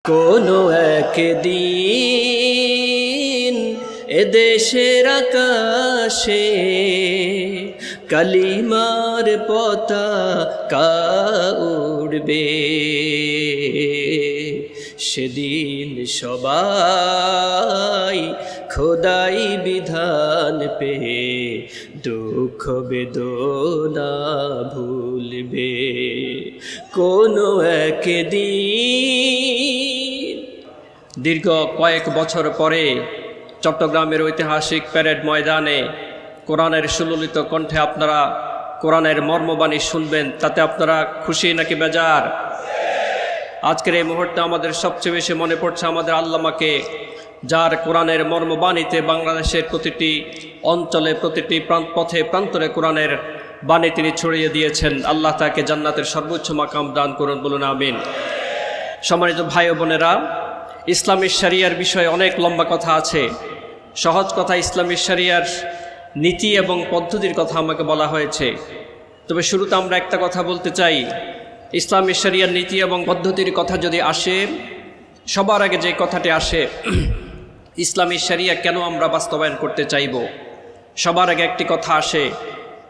কোনো একদিন এদেশের আকাশে কালিমার পতাকা উড়বে, সেদিন সবাই খোদাই বিধান পেয়ে দুঃখ বেদনা ভুলবে। কোনো একদিন দীর্ঘ কয়েক বছর পরে চট্টগ্রামের ঐতিহাসিক প্যারেড ময়দানে কোরআনের সুললিত কণ্ঠে আপনারা কোরআনের মর্মবাণী শুনবেন। তাতে আপনারা খুশি নাকি বেজার? আজকের এই মুহূর্তে আমাদের সবচেয়ে বেশি মনে পড়ছে আমাদের আল্লামাকে, যার কোরআনের মর্মবাণীতে বাংলাদেশের প্রতিটি অঞ্চলে, প্রতিটি পথে প্রান্তরে কোরআনের বাণী তিনি ছড়িয়ে দিয়েছেন। আল্লাহ তাকে জান্নাতের সর্বোচ্চ মাকাম দান করুন, বলুন আমিন। সম্মানিত ভাই ও বোনেরা, ইসলামী শরিয়ার বিষয়ে অনেক লম্বা কথা আছে। সহজ কথা, ইসলামী শরিয়ার নীতি এবং পদ্ধতির কথা আমাকে বলা হয়েছে। তবে শুরুতে আমরা একটা কথা বলতে চাই, ইসলামী শরিয়ার নীতি এবং পদ্ধতির কথা যদি আসে, সবার আগে যে কথাটি আসে, ইসলামী শরিয়া কেন আমরা বাস্তবায়ন করতে চাইব, সবার আগে একটি কথা আসে,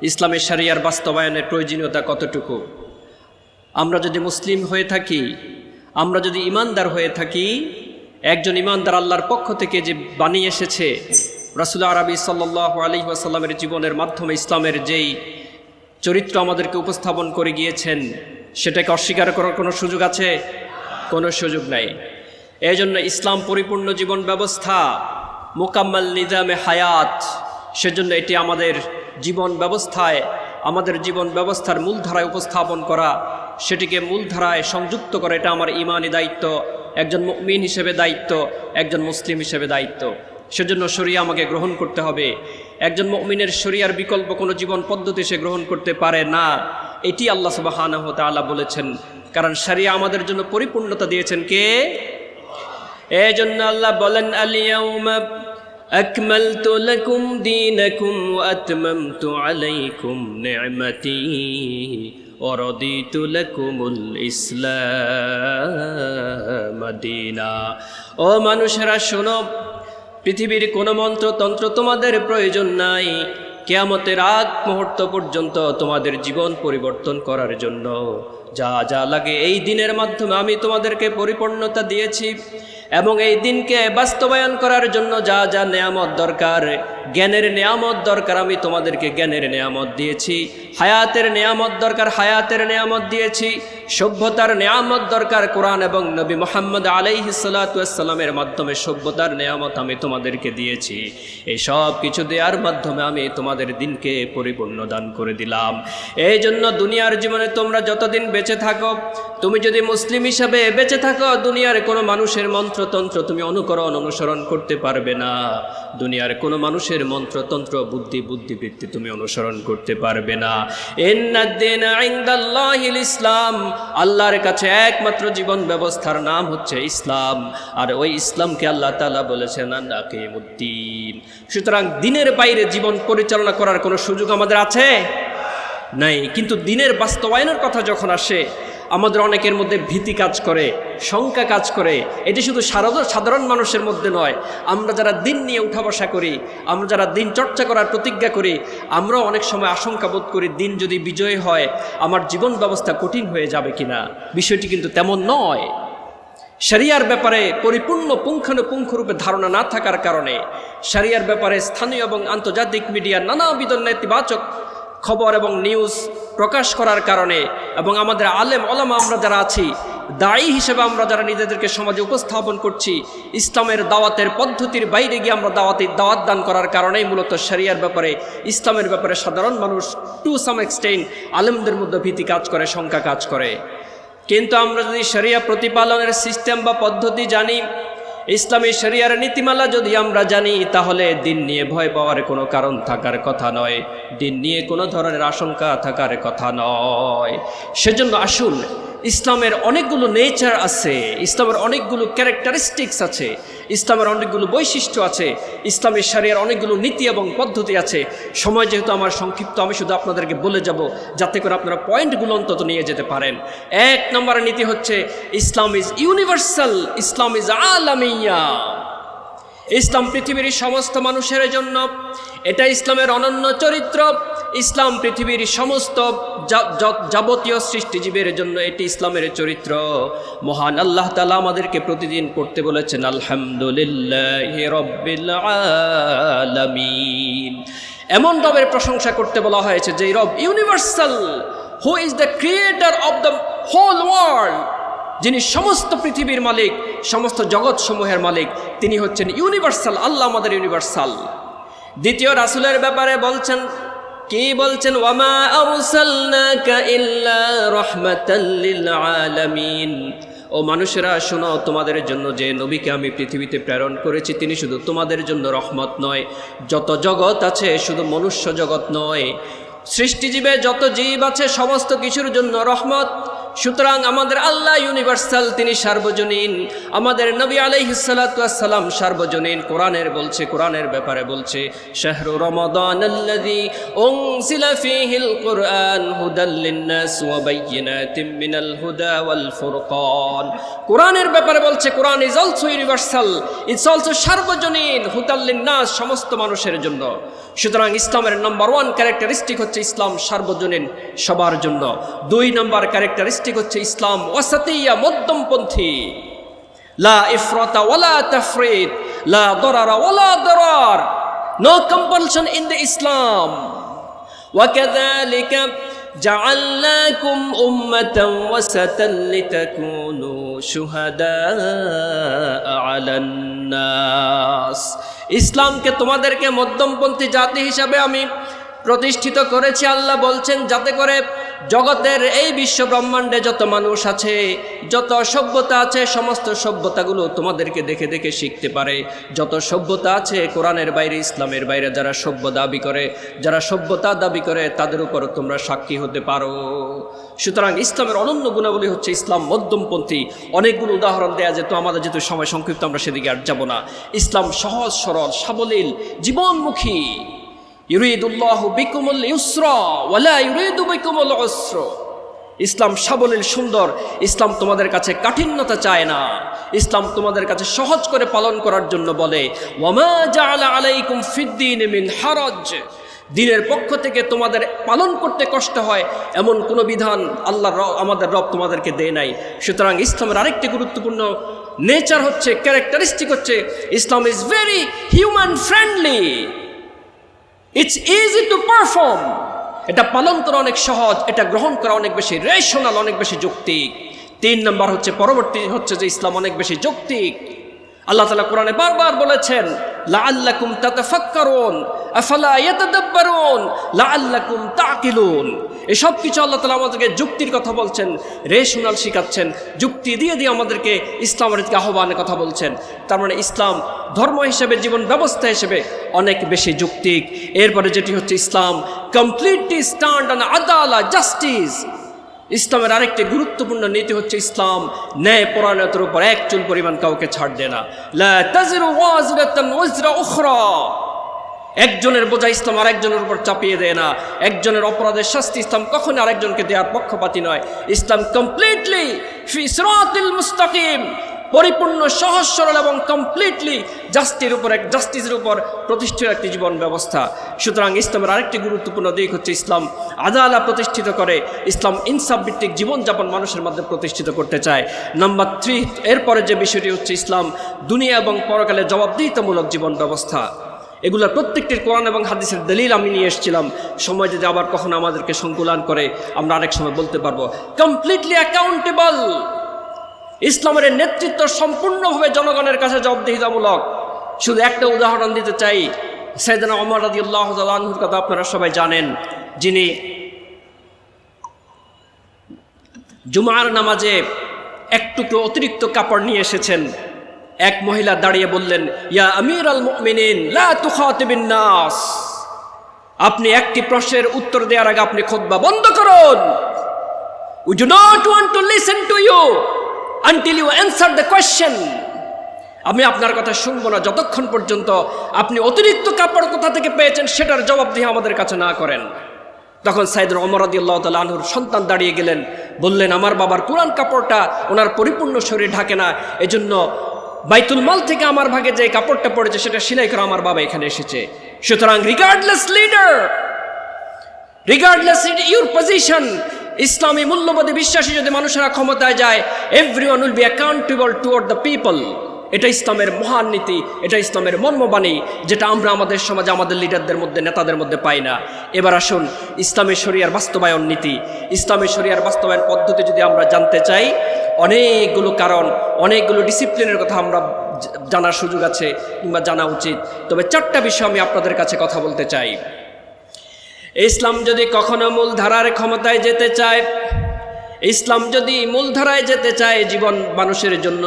ইসলামী শরিয়ার বাস্তবায়নের প্রয়োজনীয়তা কতটুকু। আমরা যদি মুসলিম হয়ে থাকি, আমরা যদি ইমানদার হয়ে থাকি, একজন ইমানদার আল্লাহর পক্ষ থেকে যে বাণী এসেছে, রাসূল আরবি সাল্লাল্লাহু আলাইহি ওয়াসাল্লামের জীবনের মাধ্যমে ইসলামের যেই চরিত্র আমাদেরকে উপস্থাপন করে গিয়েছেন, সেটাকে অস্বীকার করার কোনো সুযোগ আছে? কোনো সুযোগ নাই। এই জন্য ইসলাম পরিপূর্ণ জীবন ব্যবস্থা, মোকাম্মাল নিজামে হায়াত। সেজন্য এটি আমাদের জীবন ব্যবস্থায়, আমাদের জীবন ব্যবস্থার মূলধারায় উপস্থাপন করা, সেটিকে মূলধারায় সংযুক্ত করা, এটা আমার ঈমানি দায়িত্ব, একজন মুমিন হিসেবে দায়িত্ব, একজন মুসলিম হিসেবে দায়িত্ব। সেজন্য শরিয়া আমাকে গ্রহণ করতে হবে। একজন মুমিনের শরিয়ার বিকল্প কোনো জীবন পদ্ধতি সে গ্রহণ করতে পারে না, এটি আল্লাহ সুবহানাহু ওয়া তাআলা বলেছেন। কারণ শরিয়া আমাদের জন্য পরিপূর্ণতা দিয়েছেন কে? এই জন্য আল্লাহ বলেন, আল-ইয়াউমা আকমালতু লাকুম দীনাকুম ওয়া আতমামতু আলাইকুম নি'মাতি ওয়া রাদিতু লাকুমুল ইসলাম দীনা। ও মানুষেরা শোনো, পৃথিবীর কোনো মন্ত্রতন্ত্র তোমাদের প্রয়োজন নাই। কিয়ামতের আগ মুহূর্ত পর্যন্ত তোমাদের জীবন পরিবর্তন করার জন্য যা যা লাগে এই দিনের মাধ্যমে আমি তোমাদেরকে পরিপূর্ণতা দিয়েছি। এবং এই দিনকে বাস্তবায়ন করার জন্য যা যা নেয়ামত দরকার, জ্ঞানের নেয়ামত দরকার, আমি তোমাদেরকে জ্ঞানের নেয়ামত দিয়েছি। হায়াতের নেয়ামত দরকার, হায়াতের নেয়ামত দিয়েছি। সভ্যতার নেয়ামত দরকার, কোরআন এবং নবী মুহাম্মদ আলাইহিস সালাতু ওয়াস সালামের মাধ্যমে সভ্যতার নেয়ামত আমি তোমাদেরকে দিয়েছি। এই সব কিছু দেওয়ার মাধ্যমে আমি তোমাদের দিনকে পরিপূর্ণ দান করে দিলাম। এই জন্য দুনিয়ার জীবনে তোমরা যতদিন বেঁচে থাকো, তুমি যদি মুসলিম হিসাবে বেঁচে থাকো, দুনিয়ার কোনো মানুষের মন্ত্রতন্ত্র তুমি অনুসরণ করতে পারবে না। দুনিয়ার কোনো মানুষের মন্ত্রতন্ত্র, বুদ্ধিবৃত্তি তুমি অনুসরণ করতে পারবে না। ইন্নাদ-দীনা ইনদাল্লাহিল ইসলাম, আল্লাহর কাছে একমাত্র জীবন ব্যবস্থার নাম হচ্ছে ইসলাম। আর ওই ইসলামকে আল্লাহ তাআলা বলেছেন আকিমুদ্দিন। সুতরাং দিনের বাইরে জীবন পরিচালনা করার কোনো সুযোগ আমাদের আছে নাই। কিন্তু দিনের বাস্তবায়নের কথা যখন আসে, আমাদের অনেকের মধ্যে ভীতি কাজ করে, শঙ্কা কাজ করে। এটি শুধু সাধারণ মানুষের মধ্যে নয়, আমরা যারা দিন নিয়ে উঠা বসা করি, আমরা যারা দিন চর্চা করার প্রতিজ্ঞা করি, আমরাও অনেক সময় আশঙ্কা বোধ করি, দিন যদি বিজয় হয় আমার জীবন ব্যবস্থা কঠিন হয়ে যাবে কিনা। বিষয়টি কিন্তু তেমন নয়। শরিয়ার ব্যাপারে পরিপূর্ণ পুঙ্খানুপুঙ্খরূপে ধারণা না থাকার কারণে, শরিয়ার ব্যাপারে স্থানীয় এবং আন্তর্জাতিক মিডিয়ার নানাবিধ নেতিবাচক খবর এবং নিউজ প্রকাশ করার কারণে, এবং আমাদের আলেম ওলামা আমরা যারা আছি, দায়ী হিসেবে আমরা যারা নিজেদেরকে সমাজে উপস্থাপন করছি, ইসলামের দাওয়াতের পদ্ধতির বাইরে গিয়ে আমরা দাওয়াত দান করার কারণেই মূলত শরিয়ার ব্যাপারে, ইসলামের ব্যাপারে সাধারণ মানুষ টু সাম এক্সটেন্ট আলেমদের মধ্যে ভীতি কাজ করে, শঙ্কা কাজ করে। কিন্তু আমরা যদি শরিয়া প্রতিপালনের সিস্টেম বা পদ্ধতি জানি, ইসলামী শরিয়ার নীতিমালা যদি আমরা জানি, তাহলে দিন নিয়ে ভয় পাওয়ার কোনো কারণ থাকার কথা নয়, দিন নিয়ে কোনো ধরনের আশঙ্কা থাকার কথা নয়। সেজন্য আসুন ইসলামের অনেকগুলো নেচার আছে, ইসলামের অনেকগুলো ক্যারেক্টারিস্টিক্স আছে, ইসলামের অনেকগুলো বৈশিষ্ট্য আছে, ইসলামের শরিয়ার অনেকগুলো নীতি এবং পদ্ধতি আছে। সময় যেহেতু আমার সংক্ষিপ্ত, আমি শুধু আপনাদেরকে বলে যাব যাতে করে আপনারা পয়েন্টগুলো অন্তত নিয়ে যেতে পারেন। 1 নম্বরের নীতি হচ্ছে Islam is universal, Islam is Alamia. ইসলাম পৃথিবীর সমস্ত মানুষের জন্য, এটা ইসলামের অনন্য চরিত্র। ইসলাম পৃথিবীর সমস্ত যাবতীয় সৃষ্টিজীবের জন্য এটি ইসলামের চরিত্র। মহান আল্লাহ তাআলা আমাদেরকে প্রতিদিন পড়তে বলেছেন আলহামদুলিল্লাহি রাব্বিল আলামিন। এমন রবের প্রশংসা করতে বলা হয়েছে যে Rab universal, who is the creator of the whole world, যিনি সমস্ত পৃথিবীর মালিক, সমস্ত জগৎ সমূহের মালিক, তিনি হচ্ছেন ইউনিভার্সাল। আল্লাহ আমাদের ইউনিভার্সাল। দ্বিতীয় রাসূলের ব্যাপারে বলছেন, কি বলছেন? ওয়ামা আরসালনাকা ইল্লা রাহমাতাল লিল আলামিন। ও মানুষেরা শোনো, তোমাদের জন্য যে নবীকে আমি পৃথিবীতে প্রেরণ করেছি তিনি শুধু তোমাদের জন্য রহমত নয়, যত জগৎ আছে, শুধু মনুষ্য জগৎ নয়, সৃষ্টিজীবে যত জীব আছে সমস্ত কিছুর জন্য রহমত। সুতরাং আমাদের আল্লাহ ইউনিভার্সাল, তিনি সার্বজনীন। আমাদের নবী আলাইহিস সালাতু ওয়াস সালাম সার্বজনীন। কোরআনের ব্যাপারে বলছে শাহরু রমাদানাল্লাযী উনজিলা ফীহিল কুরআন হুদাল লিন-নাস ওয়া বাইয়িনাতিম মিনাল হুদা ওয়াল ফুরকান। কোরআনের ব্যাপারে বলছে Quran is also universal, it's also সার্বজনীন, হুদাল লিন-নাস, সমস্ত মানুষের জন্য। সুতরাং ইসলামের নাম্বার 1 ক্যারেক্টারিস্টিক হচ্ছে ইসলাম সার্বজনীন, সবার জন্য। 2 নম্বর ক্যারেক্টারিস্টিক হচ্ছে ইসলাম ওয়াসাতিয়া, মধ্যমপন্থী। লা ইফরাতা ওয়ালা তাফরিদ, লা দরারা ওয়ালা দরার, নো কম্পালশন ইন দ্য ইসলাম। ওয়াকাযালিকা জাআলনাকুম উম্মাতান ওয়াসাতান লিতাকুনু শুহাদাআ আলান নাস। ইসলামকে তোমাদেরকে মধ্যমপন্থী জাতি হিসাবে আমি প্রতিষ্ঠিত করেছি। আল্লাহ বলছেন যাতে করে জগতের এই বিশ্ব ব্রহ্মাণ্ডে যত মানুষ আছে, যত সভ্যতা আছে, সমস্ত সভ্যতাগুলো তোমাদেরকে দেখে দেখে শিখতে পারে। যত সভ্যতা আছে কোরআনের বাইরে, ইসলামের বাইরে যারা সভ্যতা দাবি করে তাদের উপর তোমরা সাক্ষী হতে পারো। সুতরাং ইসলামের অনন্য গুণাবলী হচ্ছে ইসলাম মধ্যমপন্থী। অনেকগুলো উদাহরণ দেয়া যেত, আমাদের যেহেতু সময় সংক্ষিপ্ত আমরা সেদিকে আর যাব না। ইসলাম সহজ সরল সাবলীল জীবনমুখী। ইউরিদুল্লাহু বিকুমুল ইউসরা ওয়ালা ইউরিদু বিকুমুল উসরা। ইসলাম সাবলীল সুন্দর। ইসলাম তোমাদের কাছে কাঠিন্যতা চায় না, ইসলাম তোমাদের কাছে সহজ করে পালন করার জন্য বলে ওয়ামা জাআলা আলাইকুম ফিদ্দীন মিন হারাজ। দিনের পক্ষ থেকে তোমাদের পালন করতে কষ্ট হয় এমন কোনো বিধান আমাদের রব তোমাদেরকে দেয় নাই। সুতরাং ইসলামের আরেকটি গুরুত্বপূর্ণ নেচার হচ্ছে, ক্যারেক্টারিস্টিক হচ্ছে, Islam is very human friendly. It's easy to perform. এটা পালন করা অনেক সহজ, এটা গ্রহণ করা অনেক বেশি রেশনাল, অনেক বেশি যৌক্তিক। 3 নম্বর হচ্ছে, পরবর্তী হচ্ছে যে ইসলাম অনেক বেশি যৌক্তিক। আল্লাহ তাআলা কোরআনে বারবার বলেছেন লাআল্লাকুম তাতাফাক্কারুন আফালা ইয়াতাদাব্বারুন লাআল্লাকুম তাকিলুন। এসব কিছু আল্লাহ তাআলা আমাদেরকে যুক্তির কথা বলছেন, রেশনাল শিখাচ্ছেন, যুক্তি দিয়ে দিয়ে আমাদেরকে ইসলামের দিকে আহ্বানের কথা বলছেন। তার মানে ইসলাম ধর্ম হিসেবে, জীবন ব্যবস্থা হিসেবে অনেক বেশি যৌক্তিক। এরপরে যেটি হচ্ছে ইসলাম completely stand on Adalah, justice. ইসলামের আরেকটি গুরুত্বপূর্ণ নীতি হচ্ছে ইসলাম ন্যায় পরায়ণতার উপর এক চুল পরিমাণ কাউকে ছাড় দেয় না। লা তাজিরু ওয়াজিরাতুন ওয়িজরা উখরা। একজনের বোঝা ইসলাম আরেকজনের উপর চাপিয়ে দেয় না। একজনের অপরাধের শাস্তি ইসলাম কখনো আরেকজনকে দেওয়ার পক্ষপাতী নয়। ইসলাম কমপ্লিটলি ফি সিরাতিল মুস্তাকিম, পরিপূর্ণ সহজ সরল এবং কমপ্লিটলি জাস্টিসের উপর প্রতিষ্ঠিত একটি জীবন ব্যবস্থা। সুতরাং ইসলামের আরেকটি গুরুত্বপূর্ণ দিক হচ্ছে ইসলাম আদালত প্রতিষ্ঠিত করে। ইসলাম ইনসাফ ভিত্তিক জীবনযাপন মানুষের মধ্যে প্রতিষ্ঠিত করতে চায়। নাম্বার 3, এরপরে যে বিষয়টি হচ্ছে ইসলাম দুনিয়া এবং পরকালে জবাবদিহিতামূলক জীবন ব্যবস্থা। এগুলোর প্রত্যেকটির কোরআন এবং হাদিসের দলিল আমি নিয়ে এসেছিলাম। সময় যদি আবার কখনো আমাদেরকে সংকুলান করে আমরা আরেক সময় বলতে পারবো। Completely accountable. ইসলামের নেতৃত্ব সম্পূর্ণভাবে জনগণের কাছে জবাবদিহিতামূলক। শুধু একটা উদাহরণ দিতে চাই, সাইয়েদনা ওমর রাদিয়াল্লাহু তাআলা আনহুর কথা আপনারা সবাই জানেন, যিনি জুমার নামাজে এক টুকরো অতিরিক্ত কাপড় নিয়ে এসেছেন। এক মহিলা দাঁড়িয়ে বললেন, ইয়া আমিরাল মুমিনিন লা তুখাতিবিন নাস। আপনি একটি প্রশ্নের উত্তর দেওয়ার আগে আপনি খুতবা বন্ধ করুন। We do not want to listen to you until you answer the question. আমি আপনার কথা শুনবো না যতক্ষণ পর্যন্ত আপনি অতিরিক্ত কাপড় কোথা থেকে পেয়েছেন সেটার জবাব দিয়ে আমাদের কাছে না করেন। তখন সাইয়েদনা ওমর রাদিয়াল্লাহু তাআলা আনহুর সন্তান দাঁড়িয়ে গেলেন, বললেন, আমার বাবার পুরান কাপড়টা ওনার পরিপূর্ণ শরীর ঢাকে না, এজন্য বাইতুল মাল থেকে আমার ভাগে যে কাপড়টা পড়েছে সেটা সেলাই করে আমার বাবা এখানে এসেছে। সুতরাং regardless leader, regardless your position, ইসলামী মূল্যবোধে বিশ্বাসী যদি মানুষেরা ক্ষমতায় যায়, everyone will be accountable toward the people. এটা ইসলামের মহান নীতি, এটা ইসলামের মর্মবাণী, যেটা আমরা আমাদের সমাজে আমাদের লিডারদের মধ্যে, নেতাদের মধ্যে পাই না। এবার আসুন ইসলামের শরিয়ার বাস্তবায়ন নীতি, ইসলামের শরিয়ার বাস্তবায়ন পদ্ধতি যদি আমরা জানতে চাই, অনেকগুলো কারণ, অনেকগুলো ডিসিপ্লিনের কথা আমরা জানার সুযোগ আছে কিংবা জানা উচিত। তবে 4টা বিষয় আমি আপনাদের কাছে কথা বলতে চাই। ইসলাম যদি কখনো মূলধারার ক্ষমতায় যেতে চায়, ইসলাম যদি মূলধারায় যেতে চায়, জীবন মানুষের জন্য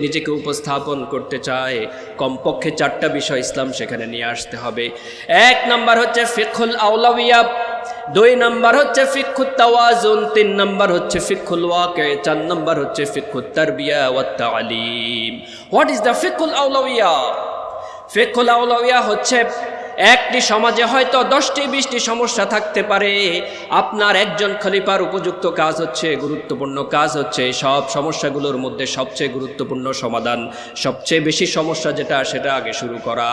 নিজেকে উপস্থাপন করতে চায়, কমপক্ষে 4টা বিষয় ইসলাম সেখানে নিয়ে আসতে হবে। 1 নাম্বার হচ্ছে ফিকহুল আওলাউইয়া, 2 নাম্বার হচ্ছে ফিকহুত তাওয়াজুন, 3 নাম্বার হচ্ছে ফিকহুল ওয়াকি, 4 নাম্বার হচ্ছে ফিকহুত তারবিয়া ওয়াত তালিম। হোয়াট ইজ দ্য ফিকহুল আওলাউইয়া? ফিকহুল আওলাউইয়া হচ্ছে একটি সমাজে হয়তো 10টি 20টি সমস্যা থাকতে পারে, আপনার একজন খলিফার উপযুক্ত কাজ হচ্ছে, গুরুত্বপূর্ণ কাজ হচ্ছে সব সমস্যাগুলোর মধ্যে সবচেয়ে গুরুত্বপূর্ণ সমাধান, সবচেয়ে বেশি সমস্যা যেটা সেটা আগে শুরু করা।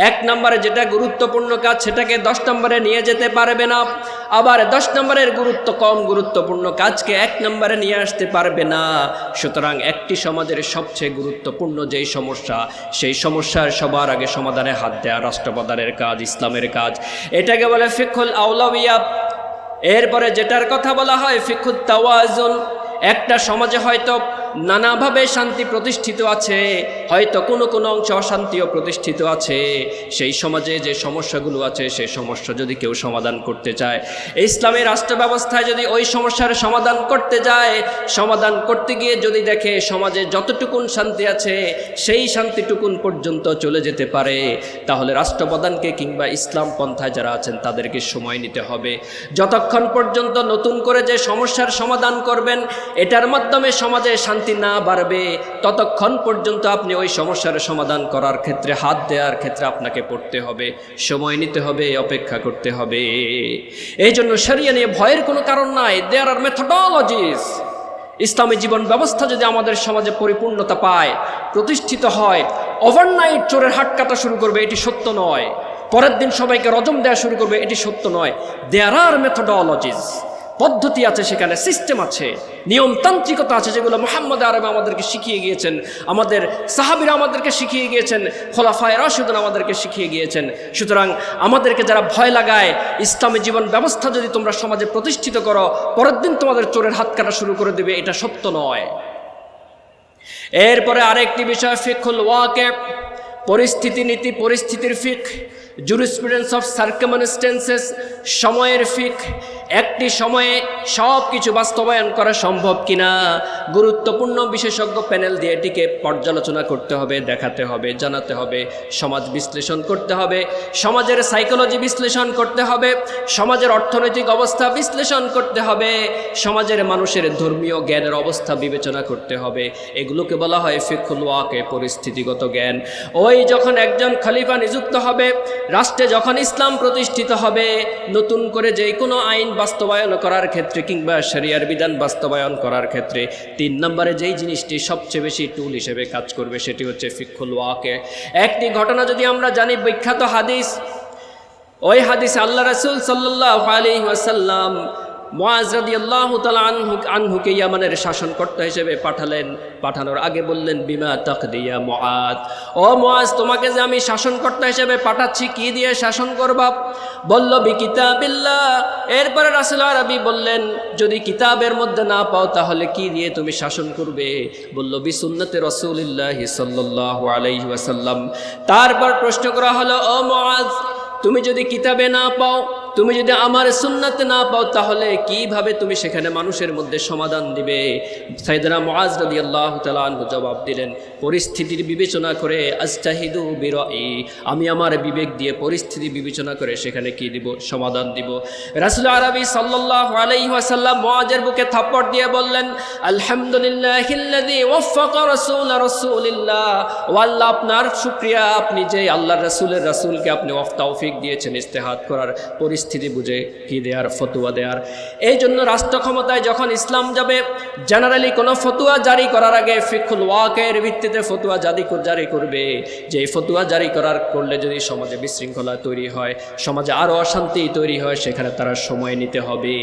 1 নম্বরে যেটা গুরুত্বপূর্ণ কাজ সেটাকে 10 নম্বরে নিয়ে যেতে পারবে না, আবার 10 নম্বরের কম গুরুত্বপূর্ণ কাজকে 1 নম্বরে নিয়ে আসতে পারবে না। সুতরাং একটি সমাজের সবচেয়ে গুরুত্বপূর্ণ যেই সমস্যা, সেই সমস্যার সবার আগে সমাধানে হাত দেয়া রাষ্ট্রপ্রধানের কাজ, ইসলামের কাজ, এটাকে বলে ফিকহুল আওলাউইয়া। এরপরে যেটার কথা বলা হয় ফিকহুত তাওয়াজুন, একটা সমাজে হয়তো নানাভাবে শান্তি প্রতিষ্ঠিত আছে, হয়তো কোনো কোনো অংশে অশান্তিও প্রতিষ্ঠিত আছে, সেই সমাজে যে সমস্যাগুলো আছে সেই সমস্যা যদি কেউ সমাধান করতে চায়, ইসলামের রাষ্ট্র ব্যবস্থায় যদি ওই সমস্যার সমাধান করতে যায়, সমাধান করতে গিয়ে যদি দেখে সমাজে যতটুকুন শান্তি আছে সেই শান্তিটুকুন পর্যন্ত চলে যেতে পারে, তাহলে রাষ্ট্রপ্রধানকে কিংবা ইসলাম পন্থায় যারা আছেন তাদেরকে সময় নিতে হবে। যতক্ষণ পর্যন্ত নতুন করে যে সমস্যার সমাধান করবেন এটার মাধ্যমে সমাজে শান্তি না বাড়বে, ততক্ষণ পর্যন্ত আপনি ওই সমস্যার সমাধান করার ক্ষেত্রে, হাত দেওয়ার ক্ষেত্রে আপনাকে পড়তে হবে, সময় নিতে হবে, অপেক্ষা করতে হবে। এই জন্য শরিয়া নিয়ে ভয়ের কোনো কারণ নাই। দেয়ার আর মেথডোলজিস। ইসলামী জীবন ব্যবস্থা যদি আমাদের সমাজে পরিপূর্ণতা পায়, প্রতিষ্ঠিত হয়, ওভারনাইট চোরের হাট কাটা শুরু করবে, এটি সত্য নয়। পরের দিন সবাইকে রজম দেওয়া শুরু করবে, এটি সত্য নয়। দেয়ার আর মেথডোলজিস, পদ্ধতি আছে, সেখানে সিস্টেম আছে, নিয়মতান্ত্রিকতা আছে, যেগুলো মুহাম্মদ আরবে আমাদেরকে শিখিয়ে গিয়েছেন, আমাদের সাহাবীরা আমাদেরকে শিখিয়ে গিয়েছেন, খোলাফায়ে রাশিদুন আমাদেরকে শিখিয়ে গিয়েছেন। সুতরাং আমাদেরকে যারা ভয় লাগায়, ইসলামী জীবন ব্যবস্থা যদি তোমরা সমাজে প্রতিষ্ঠিত করো, পরের দিন তোমাদের চোরের হাত কাটা শুরু করে দেবে, এটা সত্য নয়। এরপরে আরেকটি বিষয় ফিকহুল ওয়াকি, পরিস্থিতি নীতি, পরিস্থিতির ফিক, জুরিসপ্রুডেন্স অফ সার্কামস্টেন্সেস, সময়ের ফিক। একটি সময়ে সব কিছু বাস্তবায়ন করা সম্ভব কিনা গুরুত্বপূর্ণ বিশেষজ্ঞ প্যানেল দিয়ে এটিকে পর্যালোচনা করতে হবে, দেখাতে হবে, জানাতে হবে, সমাজ বিশ্লেষণ করতে হবে, সমাজের সাইকোলজি বিশ্লেষণ করতে হবে, সমাজের অর্থনৈতিক অবস্থা বিশ্লেষণ করতে হবে, সমাজের মানুষের ধর্মীয় জ্ঞানের অবস্থা বিবেচনা করতে হবে। এগুলোকে বলা হয় ফিকহুল ওয়াকি, পরিস্থিতিগত জ্ঞান। ওই যখন একজন খলিফা নিযুক্ত হবে, রাষ্ট্রে যখন ইসলাম প্রতিষ্ঠিত হবে, নতুন করে যে কোনো আইন বাস্তবায়ন করার ক্ষেত্রে কিংবা শরিয়ার বিধান বাস্তবায়ন করার ক্ষেত্রে 3 নম্বরে যেই জিনিসটি সবচেয়ে বেশি টুল হিসেবে কাজ করবে সেটি হচ্ছে ফিকহুল ওয়াকি। একটি ঘটনা যদি আমরা জানি, বিখ্যাত হাদিস, ওই হাদিসে আল্লাহ রাসূল সাল্লাল্লাহু আলাইহি ওয়াসাল্লাম মুআজ রাদিয়াল্লাহু তাআলা আনহুকে ইয়ামানের শাসনকর্তা হিসেবে পাঠালেন। পাঠানোর আগে বললেন, বিমা তাকদিয়া মুআজ, ও মুআজ তোমাকে যে আমি শাসনকর্তা হিসেবে পাঠাচ্ছি কি দিয়ে শাসন করবা? বলল, বিকিতাবিল্লাহ। এরপরে রাসূল আরবি বললেন, যদি কিতাবের মধ্যে না পাও তাহলে কি দিয়ে তুমি শাসন করবে? বলল, বিসুন্নতে রাসূলিল্লাহি সাল্লাল্লাহু আলাইহি ওয়াসাল্লাম। তারপর প্রশ্ন করা হলো, ও মুআজ তুমি যদি কিতাবে না পাও তুমি যদি আমার সুন্নাতে না পাও তাহলে কিভাবে তুমি সেখানে মানুষের মধ্যে সমাধান দিবে? সাইয়েদনা মুআজ রাদিয়াল্লাহু তাআলা আনহু জবাব দিলেন, পরিস্থিতির বিবেচনা করে আজতাহিদু বিরাই, আমি আমার বিবেক দিয়ে পরিস্থিতি বিবেচনা করে সেখানে কি দিব? সমাধান দিব। রাসূল আরবি সাল্লাল্লাহু আলাইহি ওয়াসাল্লাম মুআজের বুকে থাপ্পড় দিয়ে বললেন, আলহামদুলিল্লাহিল্লাযী ওয়াফাকা রাসূলিল্লাহ, ও আল্লাহ আপনার শুকরিয়া, আপনি যে আল্লাহর রাসূলকে আপনি তৌফিক দিয়েছেন ইজতিহাদ করার, পরিস্থিতি বুঝে কি দেয়ার, ফতোয়া দেয়ার। এই জন্য রাষ্ট্র ক্ষমতায় যখন ইসলাম যাবে, জেনারেলি কোনো ফতোয়া জারি করার আগে ফিকহুল ওয়াকির ভিত্তিতে ফতোয়া জারি করবে, যে এই ফতোয়া জারি করলে যদি সমাজে বিশৃঙ্খলা তৈরি হয়, সমাজে আরও অশান্তি তৈরি হয়, সেখানে তারা সময় নিতে হবে।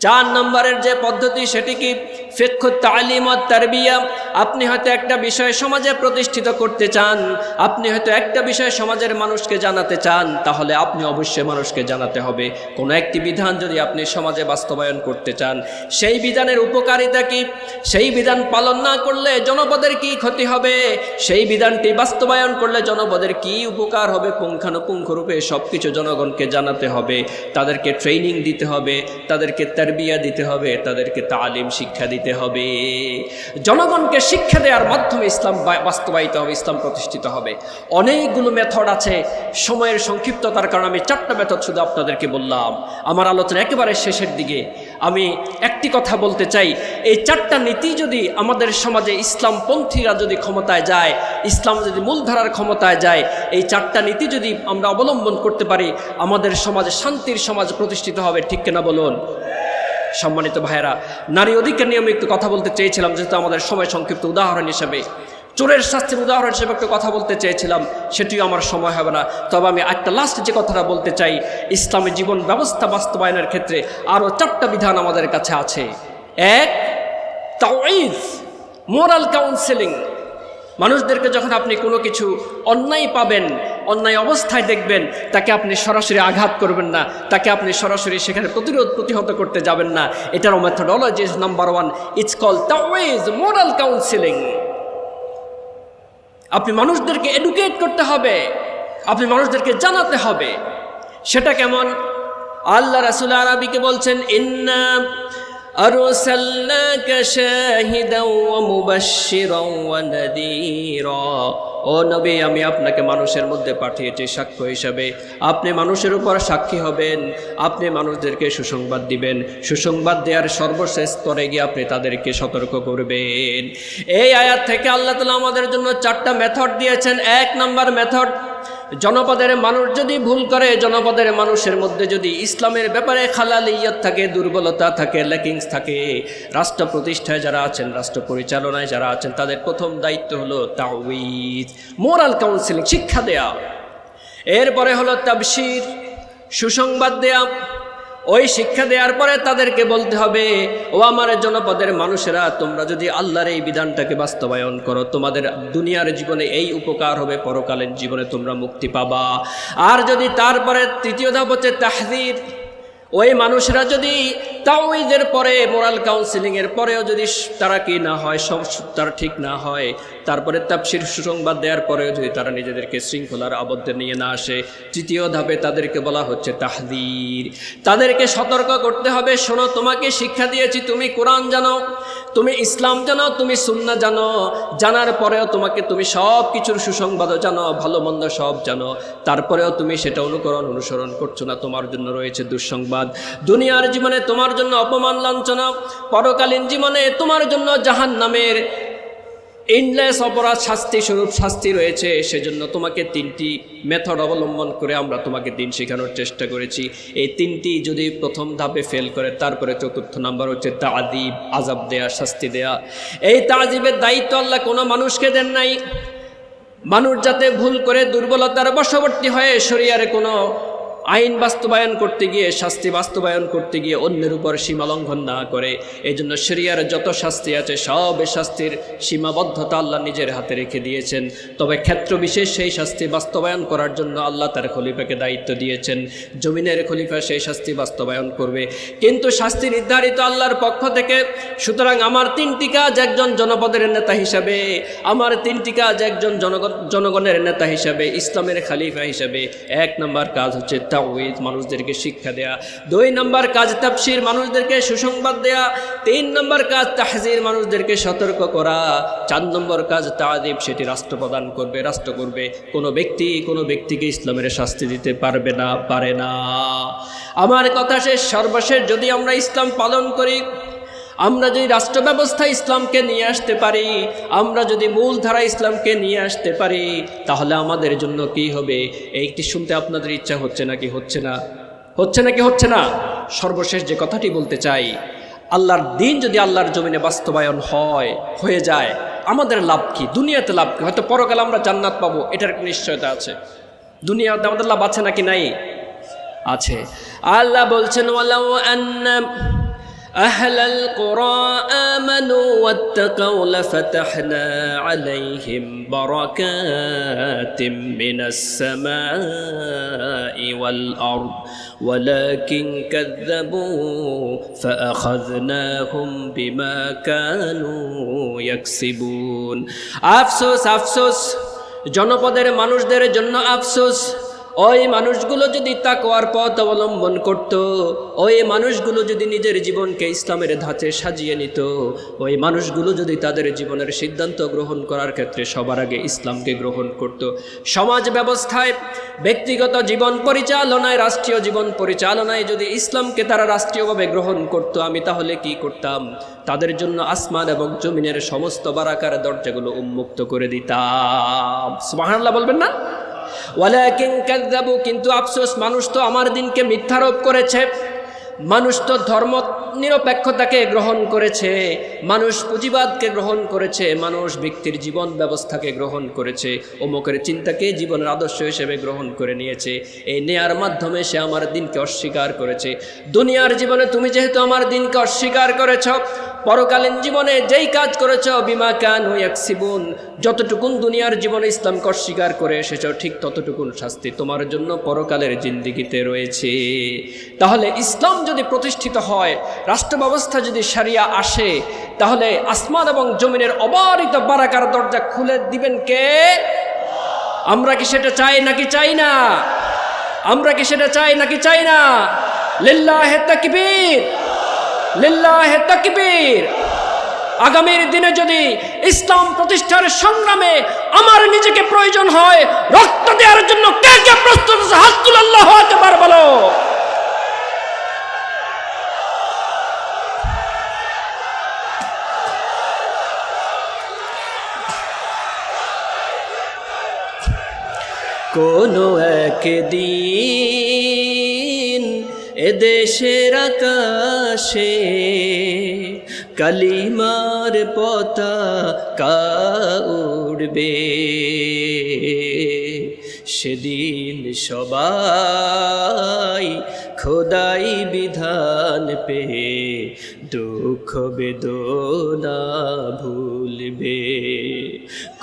4 নম্বরের যে পদ্ধতি সেটি কি? ফিকহু তালিম ওয়া তারবিয়া। আপনি হয়তো একটা বিষয় সমাজে প্রতিষ্ঠিত করতে চান, আপনি হয়তো একটা বিষয় সমাজের মানুষকে জানাতে চান, তাহলে আপনি অবশ্যই মানুষকে জানাতে হবে। কোনো একটি বিধান যদি আপনি সমাজে বাস্তবায়ন করতে চান, সেই বিধানের উপকারিতা কি, সেই বিধান পালন না করলে জনপদের কি ক্ষতি হবে, সেই বিধানটি বাস্তবায়ন করলে জনপদের কি উপকার হবে, পুঙ্খানুপুঙ্খরূপে সব কিছু জনগণকে জানাতে হবে, তাদেরকে ট্রেনিং দিতে হবে, তাদেরকে তারবিয়া দিতে হবে, তাদেরকে তালিম শিক্ষা দিতে হবে। জনগণকে শিক্ষা দেওয়ার মাধ্যমে ইসলাম বাস্তবায়িত হবে, ইসলাম প্রতিষ্ঠিত হবে। অনেকগুলো মেথড আছে, সময়ের সংক্ষিপ্ততার কারণে আমি 4টা মেথড শুধু আপনাদেরকে বললাম। আমার আলোচনা একেবারে শেষের দিকে আমি একটি কথা বলতে চাই, এই 4টা নীতি যদি আমাদের সমাজে ইসলামপন্থীরা যদি ক্ষমতায় যায়, ইসলাম যদি মূলধারার ক্ষমতায় যায়, এই 4টা নীতি যদি আমরা অবলম্বন করতে পারি, আমাদের সমাজে শান্তির সমাজ প্রতিষ্ঠিত হবে। ঠিক কিনা বলুন? সম্মানিত ভাইয়েরা, নারী অধিকার নিয়ে আমি একটু কথা বলতে চেয়েছিলাম, যেহেতু আমাদের সময় সংক্ষিপ্ত। উদাহরণ হিসেবে চোরের শাস্তির উদাহরণ হিসেবে একটু কথা বলতে চেয়েছিলাম, সেটিও আমার সময় হবে না। তবে আমি একটা লাস্ট যে কথাটা বলতে চাই, ইসলামী জীবন ব্যবস্থা বাস্তবায়নের ক্ষেত্রে আরও 4টা বিধান আমাদের কাছে আছে। 1, তাওয়ীজ, মোরাল কাউন্সেলিং। মানুষদেরকে যখন আপনি কোনো কিছু অন্যায় পাবেন, অন্যায় অবস্থায় দেখবেন, তাকে আপনি সরাসরি আঘাত করবেন না, তাকে আপনি সরাসরি সেখানে প্রতিহত করতে যাবেন না। এটার methodology is number 1, it's call তাওয়ীজ, মোরাল কাউন্সেলিং। আপনি মানুষদেরকে এডুকেট করতে হবে, আপনি মানুষদেরকে জানাতে হবে। সেটা কেমন? আল্লাহ রাসূল আরবিকে বলছেন, ইন্না আরসালনাকা শাহিদাও ওয়া মুবাশশিরাও ওয়া নাযীরা। ও নবী, আমি আপনাকে মানুষের মধ্যে পাঠিয়েছি সাক্ষ্য হিসাবে। আপনি মানুষের উপর সাক্ষী হবেন, আপনি মানুষদেরকে সুসংবাদ দিবেন, সুসংবাদ দেওয়ার সর্বশেষ স্তরে গিয়ে আপনি তাদেরকে সতর্ক করবেন। এই আয়াত থেকে আল্লাহ তাআলা আমাদের জন্য 4টা মেথড দিয়েছেন। 1 নম্বর মেথড, জনপদের মানুষ যদি ভুল করে, জনপদের মানুষের মধ্যে যদি ইসলামের ব্যাপারে খালালিয়ত থাকে, দুর্বলতা থাকে, ল্যাকিংস থাকে, রাষ্ট্র প্রতিষ্ঠায় যারা আছেন, রাষ্ট্র পরিচালনায় যারা আছেন, তাদের প্রথম দায়িত্ব হলো তাওয়ীজ, মোরাল কাউন্সেলিং, শিক্ষা দেয়া। এরপরে হলো তাবশির, সুসংবাদ দেয়া। ওই শিক্ষা দেওয়ার পরে তাদেরকে বলতে হবে, ও আমার জনপদের মানুষেরা, তোমরা যদি আল্লাহর এই বিধানটাকে বাস্তবায়ন করো, তোমাদের দুনিয়ার জীবনে এই উপকার হবে, পরকালীন জীবনে তোমরা মুক্তি পাবা। আর যদি তারপরে 3য় ধাপ হচ্ছে তাহযীর। ওই মানুষরা যদি তাওয়ীজের পরে, মোরাল কাউন্সেলিংয়ের পরেও যদি তারা কি না হয়, তারা ঠিক না হয়, তারপরে তাফসীর, সুসংবাদ দেওয়ার পরেও যদি তারা নিজেদেরকে শৃঙ্খলার আবদ্ধে নিয়ে না আসে, 3য় ধাপে তাদেরকে বলা হচ্ছে তাহযীর। তাদেরকে সতর্ক করতে হবে, শোনো, তোমাকে শিক্ষা দিয়েছি, তুমি কোরআন জানো, তুমি ইসলাম জানো, তুমি সুন্নাহ জানো, জানার পরেও তুমি সব কিছুর সুসংবাদও জানো, ভালো মন্দ সব জানো, তারপরেও তুমি সেটা অনুসরণ করছো না, তোমার জন্য রয়েছে দুঃসংবাদ। দুনিয়ার জীবনে তোমার জন্য অপমান, লাঞ্ছনা, পরকালীন জীবনে তোমার জন্য জাহান্নামের এন্ডলেস অপরাধ স্বরূপ শাস্তি রয়েছে। সেজন্য তোমাকে 3টি মেথড অবলম্বন করে আমরা তোমাকে দিন শেখানোর চেষ্টা করেছি। এই 3টি যদি প্রথম ধাপে ফেল করে, তারপরে 4র্থ নাম্বার হচ্ছে তাআযীব, আযাব দেয়া, শাস্তি দেয়া। এই তাআযীবের দায়িত্ব আল্লাহ কোনো মানুষকে দেন নাই। মানুষ যাতে ভুল করে দুর্বলতার বশবর্তী হয়ে শরীয়তের কোনো আইন বাস্তবায়ন করতে গিয়ে, শাস্তি বাস্তবায়ন করতে গিয়ে অন্যের উপর সীমা লঙ্ঘন না করে। এই জন্য শরিয়ার যত শাস্তি আছে সব শাস্তির সীমাবদ্ধতা আল্লাহ নিজের হাতে রেখে দিয়েছেন। তবে ক্ষেত্র বিশেষ সেই শাস্তি বাস্তবায়ন করার জন্য আল্লাহ তার খলিফাকে দায়িত্ব দিয়েছেন। জমিনের খলিফা সেই শাস্তি বাস্তবায়ন করবে, কিন্তু শাস্তি নির্ধারিত আল্লাহর পক্ষ থেকে। সুতরাং আমার 3টি কাজ একজন জনপদের নেতা হিসাবে, আমার 3টি কাজ একজন জনগণের নেতা হিসাবে, ইসলামের খলিফা হিসাবে। 1 নম্বর কাজ হচ্ছে তাওয়ীজ, মানুষদেরকে শিক্ষা দেয়া। 2 নম্বর কাজ তাফসীর, মানুষদেরকে সুসংবাদ দেয়া। 3 নম্বর কাজ তাহযীর, মানুষদেরকে সতর্ক করা। 4 নম্বর কাজ তা'দীব, সেটি রাষ্ট্র প্রদান করবে, রাষ্ট্র করবে। কোনো ব্যক্তিকে ইসলামের শাস্তি দিতে পারবে না, পারে না। আমার কথা শেষ। সর্বশেষ, যদি আমরা ইসলাম পালন করি, আমরা যদি রাষ্ট্র ব্যবস্থা ইসলামকে নিয়ে আসতে পারি, আমরা যদি মূলধারা ইসলামকে নিয়ে আসতে পারি, তাহলে আমাদের জন্য কি হবে? এইটি শুনতে আপনাদের ইচ্ছা হচ্ছে নাকি হচ্ছে না? হচ্ছে না? সর্বশেষ যে কথাটি বলতে চাই, আল্লাহর দিন যদি আল্লাহর জমিনে বাস্তবায়ন হয়ে যায়, আমাদের লাভ কি? দুনিয়াতে লাভ কি? হয়তো পরকালে আমরা জান্নাত পাবো, এটার একটা নিশ্চয়তা আছে। দুনিয়াতে আমাদের লাভ আছে নাকি নাই? আছে। আল্লাহ বলছেন, ওয়ালাউ আন্না أهل القرى آمنوا واتقوا لفتحنا عليهم بركات من السماء والأرض ولكن كذبوا فأخذناهم بما كانوا يكسبون আফসোস জনপদের মানুষদের জন্য আফসোস। ওই মানুষগুলো যদি তাকওয়ার পথ অবলম্বন করত, ওই মানুষগুলো যদি নিজের জীবনকে ইসলামের ধাঁচে সাজিয়ে নিত, ওই মানুষগুলো যদি তাদের জীবনের সিদ্ধান্ত গ্রহণ করার ক্ষেত্রে সবার আগে ইসলামকে গ্রহণ করত, সমাজ ব্যবস্থায়, ব্যক্তিগত জীবন পরিচালনায়, রাষ্ট্রীয় জীবন পরিচালনায় যদি ইসলামকে তারা রাষ্ট্রীয়ভাবে গ্রহণ করত, আমি তাহলে কি করতাম? তাদের জন্য আসমান এবং জমিনের সমস্ত বারাকার দরজাগুলো উন্মুক্ত করে দিতাম। সুবহানাল্লাহ বলবেন না? ওয়ালাকিন কাযযাবু, কিন্তু আফসোস, মানুষ তো আমার দিনকে মিথ্যারোপ করেছে, মানুষ তো ধর্ম নিরপেক্ষতাকে গ্রহণ করেছে, মানুষ পুঁজিবাদকে গ্রহণ করেছে, মানুষ ব্যক্তির জীবন ব্যবস্থাকে গ্রহণ করেছে, অমুকের চিন্তাকে জীবনের আদর্শ হিসেবে গ্রহণ করে নিয়েছে। এই নেয়ার মাধ্যমে সে আমার দিনকে অস্বীকার করেছে। দুনিয়ার জীবনে তুমি যেহেতু আমার দিনকে অস্বীকার করেছ, পরকালীন জীবনে যেই কাজ করেছ, বিমা কানু ইয়াকসিবুন, যতটুকুন দুনিয়ার জীবনে ইসলামকে অস্বীকার করে এসেছ, ঠিক ততটুকুন শাস্তি তোমার জন্য পরকালের জিন্দেগিতে রয়েছে। তাহলে ইসলাম যদি প্রতিষ্ঠিত হয়, রাষ্ট্র ব্যবস্থা যদি শরিয়া আসে, তাহলে আসমান এবং জমিনের অবারিত বারাকার দরজা খুলে দিবেন কে? আমরা কি সেটা চাই নাকি চাই না? আমরা কি সেটা চাই নাকি চাই না? লিল্লাহে তাকবীর, লিল্লাহে তাকবীর। আগামীর দিনে যদি ইসলাম প্রতিষ্ঠার সংগ্রামে আমার নিজেকে প্রয়োজন হয় রক্ত দেওয়ার জন্য, কে কে প্রস্তুত আছে? হাত তুলে আল্লাহু আকবার বলো। কোনো একদিন এদেশের আকাশে কালিমার পতাকা উড়বে, সেদিন সবাই খোদাই বিধান পেয়ে দুঃখ বেদনা ভুলবে।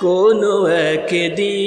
কোনো একদিন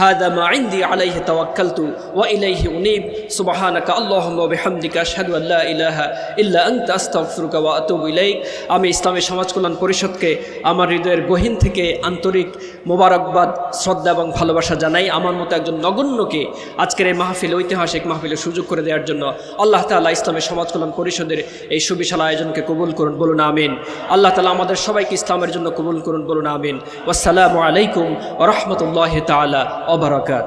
هذا ما عندي عليه توكلت وإليه أنيب سبحانك اللهم وبحمدك أشهد أن لا إله إلا أنت أستغفرك وأتوب إليك। আমি ইসলামী সমাজ কল্যাণ পরিষদকে আমার হৃদয়ের গহীন থেকে আন্তরিক মোবারকবাদ, শ্রদ্ধা এবং ভালোবাসা জানাই। আমার মতো একজন নগণ্যকে আজকের এই মাহফিল, ঐতিহাসিক মাহফিলের সুযোগ করে দেওয়ার জন্য আল্লাহ তাআলা ইসলামী সমাজ কল্যাণ পরিষদের এই সুবিশাল আয়োজনকে কবুল করুন, বলুন আমিন। আল্লাহ তাআলা আমাদের সবাইকে ইসলামের জন্য কবুল করুন, বলুন আমিন। আসসালামু আলাইকুম ওয়া রাহমাতুল্লাহি তাআলা ওয়া বারাকাতুহু।